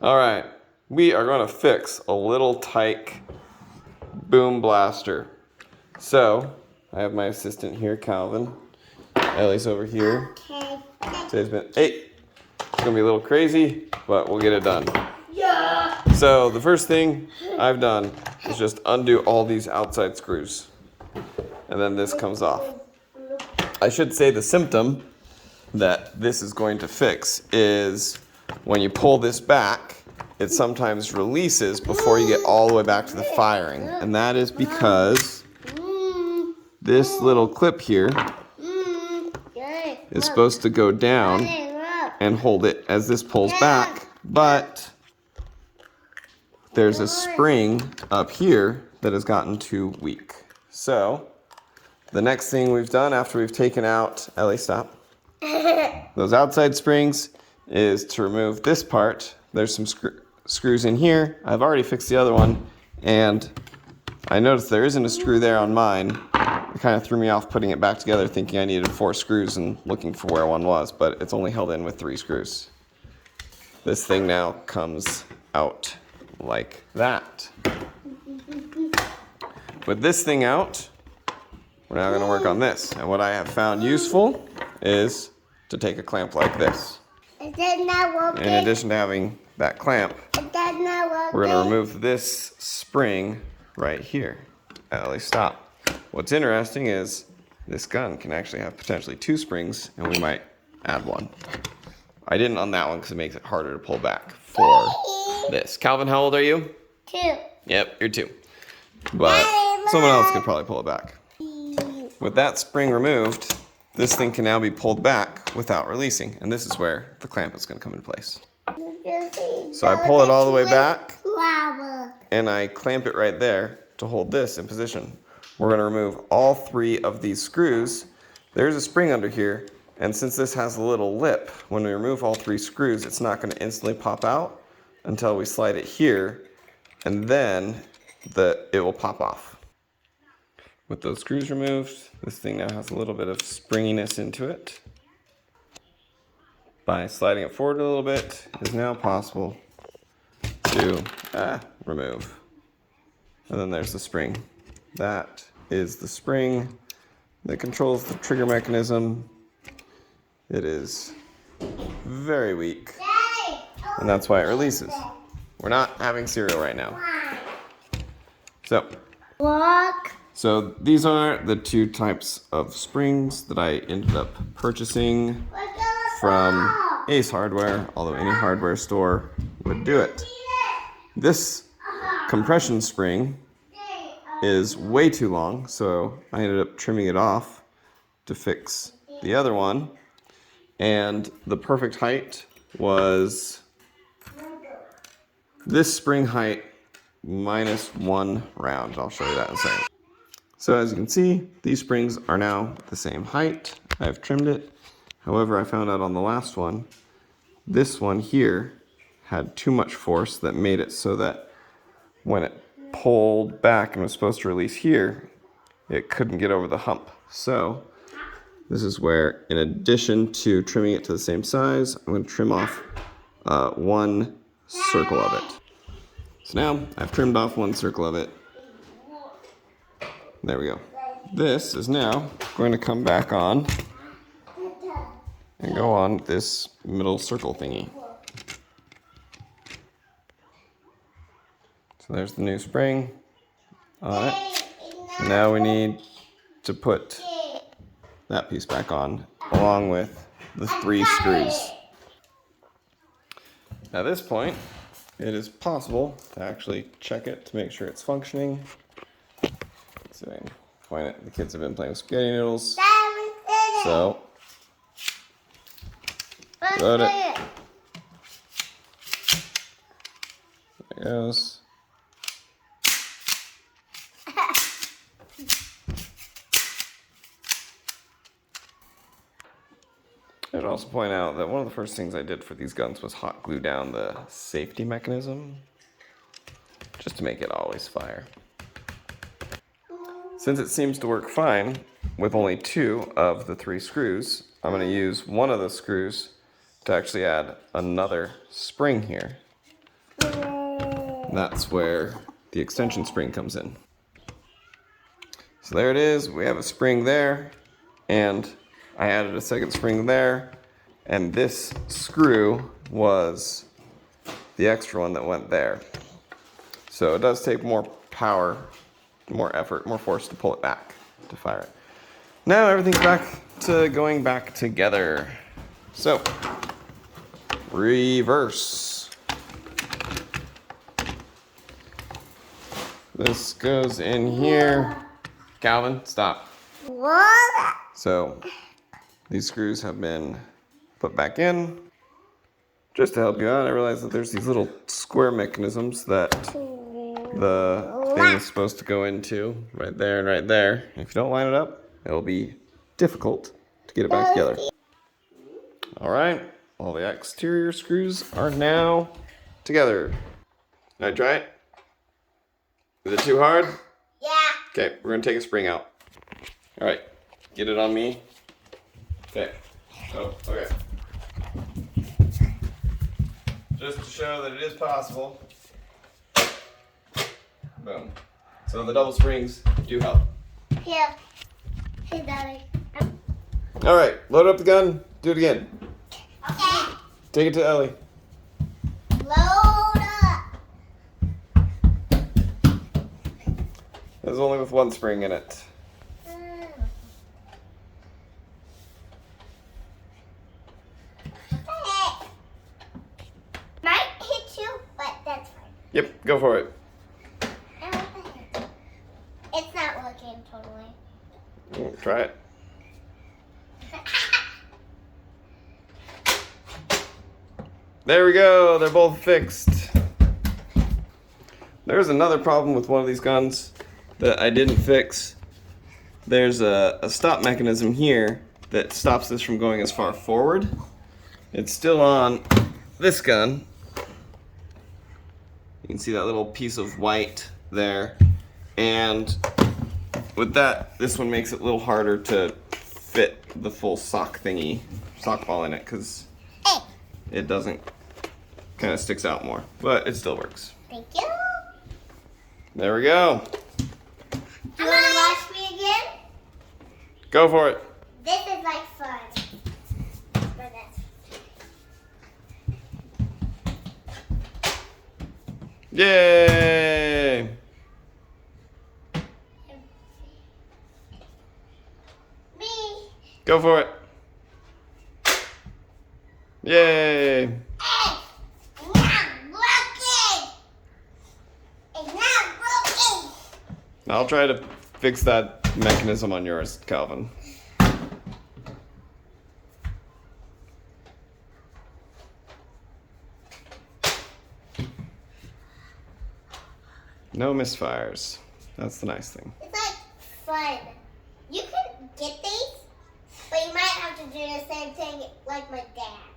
All right, we are going to fix a little tyke boom blaster. So, I have my assistant here, Calvin. Ellie's over here. Okay. Today's been, hey, it's going to be a little crazy, but we'll get it done. Yeah. So, the first thing I've done is just undo all these outside screws. And then this comes off. I should say the symptom that this is going to fix is when you pull this back, it sometimes releases before you get all the way back to the firing. And that is because this little clip here is supposed to go down and hold it as this pulls back, but there's a spring up here that has gotten too weak. So the next thing we've done after we've taken out, Ellie, stop, those outside springs, is to remove this part. There's some screws in here. I've already fixed the other one, and I noticed there isn't a screw there on mine. It kind of threw me off putting it back together, thinking I needed 4 screws and looking for where one was, but it's only held in with 3 screws. This thing now comes out like that. With this thing out, we're now going to work on this. And what I have found useful is to take a clamp like this. Is that not working? In addition to having that clamp, Is that not working? we're going to remove this spring right here. Ellie, stop. What's interesting is this gun can actually have potentially 2 springs, and we might add one. I didn't on that one because it makes it harder to pull back for this. Calvin, how old are you? 2. Yep, you're 2. But someone else could probably pull it back. With that spring removed, this thing can now be pulled back without releasing. And this is where the clamp is going to come into place. So I pull it all the way back, and I clamp it right there to hold this in position. We're going to remove all 3 of these screws. There's a spring under here, and since this has a little lip, when we remove all 3 screws, it's not going to instantly pop out until we slide it here, and then it will pop off. With those screws removed, this thing now has a little bit of springiness into it. By sliding it forward a little bit, it is now possible to remove. And then there's the spring. That is the spring that controls the trigger mechanism. It is very weak, and that's why it releases. We're not having cereal right now. So these are the 2 types of springs that I ended up purchasing from Ace Hardware, although any hardware store would do it. This compression spring is way too long, so I ended up trimming it off to fix the other one. And the perfect height was this spring height minus 1 round. I'll show you that in a second. So as you can see, these springs are now the same height. I've trimmed it. However, I found out on the last one, this one here had too much force that made it so that when it pulled back and was supposed to release here, it couldn't get over the hump. So this is where, in addition to trimming it to the same size, I'm going to trim off 1 circle of it. So now I've trimmed off 1 circle of it. There we go. This is now going to come back on and go on this middle circle thingy. So there's the new spring on it. Now we need to put that piece back on along with the 3 screws. At this point, it is possible to actually check it to make sure it's functioning. So I can point it. The kids have been playing with spaghetti noodles. So load it. There it goes. I should also point out that one of the first things I did for these guns was hot glue down the safety mechanism, just to make it always fire. Since it seems to work fine with only 2 of the 3 screws, I'm going to use one of the screws to actually add another spring here. That's where the extension spring comes in. So there it is. We have a spring there, and I added a second spring there, and this screw was the extra one that went there. So it does take more power, more effort, more force to pull it back, to fire it. Now everything's back to going back together. So, reverse. This goes in here. Calvin, stop. What? So, these screws have been put back in. Just to help you out, I realize that there's these little square mechanisms that the thing is supposed to go into, right there and right there. If you don't line it up, it'll be difficult to get it back together. All right, all the exterior screws are now together. Can I try it? Is it too hard? Yeah. Okay, we're gonna take a spring out. All right, get it on me. Okay, okay. Just to show that it is possible. Boom. So the double springs do help. Here. Hey, Daddy. All right, load up the gun. Do it again. Okay. Take it to Ellie. Load up. There's only with one spring in it. Might hit you, but that's fine. Yep, go for it. It's not working totally. Try it. There we go, they're both fixed. There's another problem with one of these guns that I didn't fix. There's a stop mechanism here that stops this from going as far forward. It's still on this gun. You can see that little piece of white there. And with that, this one makes it a little harder to fit the full sock ball in it, because it doesn't, kind of sticks out more, but it still works. Thank you. There we go. Do you want to watch me again? Go for it. This is like fun. But that's... Yay! Me. Go for it. Yay! Hey, it's not working. It's not working. I'll try to fix that mechanism on yours, Calvin. No misfires. That's the nice thing. It's like fun. You can get these, but you might have to do the same thing like my dad.